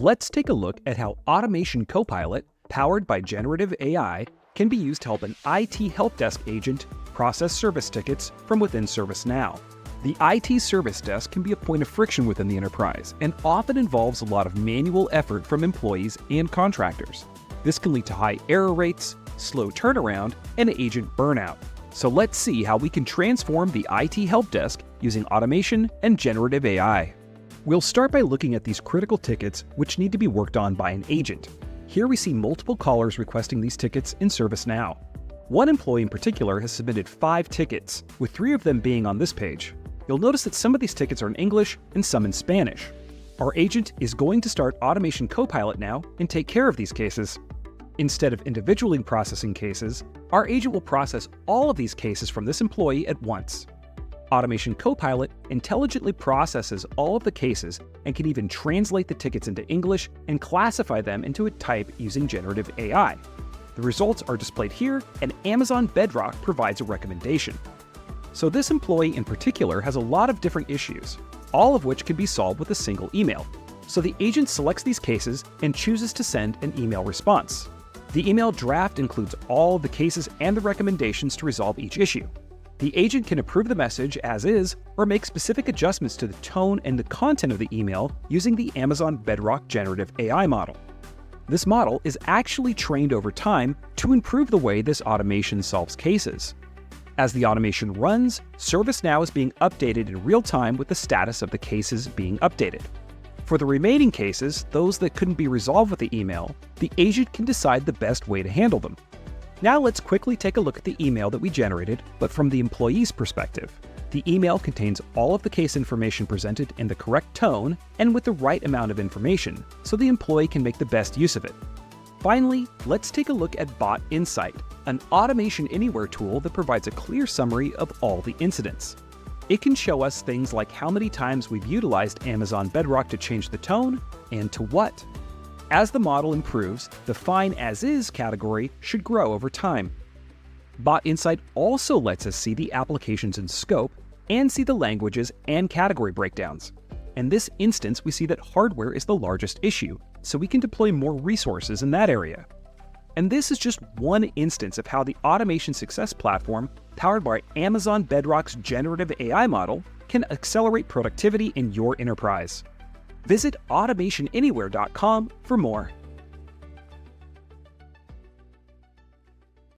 Let's take a look at how Automation Copilot, powered by generative AI, can be used to help an IT help desk agent process service tickets from within ServiceNow. The IT service desk can be a point of friction within the enterprise and often involves a lot of manual effort from employees and contractors. This can lead to high error rates, slow turnaround, and agent burnout. So let's see how we can transform the IT help desk using automation and generative AI. We'll start by looking at these critical tickets which need to be worked on by an agent. Here we see multiple callers requesting these tickets in ServiceNow. One employee in particular has submitted 5 tickets, with 3 of them being on this page. You'll notice that some of these tickets are in English and some in Spanish. Our agent is going to start Automation Copilot now and take care of these cases. Instead of individually processing cases, our agent will process all of these cases from this employee at once. Automation Copilot intelligently processes all of the cases and can even translate the tickets into English and classify them into a type using generative AI. The results are displayed here, and Amazon Bedrock provides a recommendation. So this employee in particular has a lot of different issues, all of which can be solved with a single email. So the agent selects these cases and chooses to send an email response. The email draft includes all of the cases and the recommendations to resolve each issue. The agent can approve the message as is or make specific adjustments to the tone and the content of the email using the Amazon Bedrock generative AI model. This model is actually trained over time to improve the way this automation solves cases. As the automation runs, ServiceNow is being updated in real time with the status of the cases being updated. For the remaining cases, those that couldn't be resolved with the email, the agent can decide the best way to handle them. Now let's quickly take a look at the email that we generated, but from the employee's perspective. The email contains all of the case information presented in the correct tone and with the right amount of information, so the employee can make the best use of it. Finally, let's take a look at Bot Insight, an Automation Anywhere tool that provides a clear summary of all the incidents. It can show us things like how many times we've utilized Amazon Bedrock to change the tone and to what. As the model improves, the Fine As Is category should grow over time. Bot Insight also lets us see the applications in scope and see the languages and category breakdowns. In this instance, we see that hardware is the largest issue, so we can deploy more resources in that area. And this is just one instance of how the Automation Success Platform, powered by Amazon Bedrock's generative AI model, can accelerate productivity in your enterprise. Visit automationanywhere.com for more.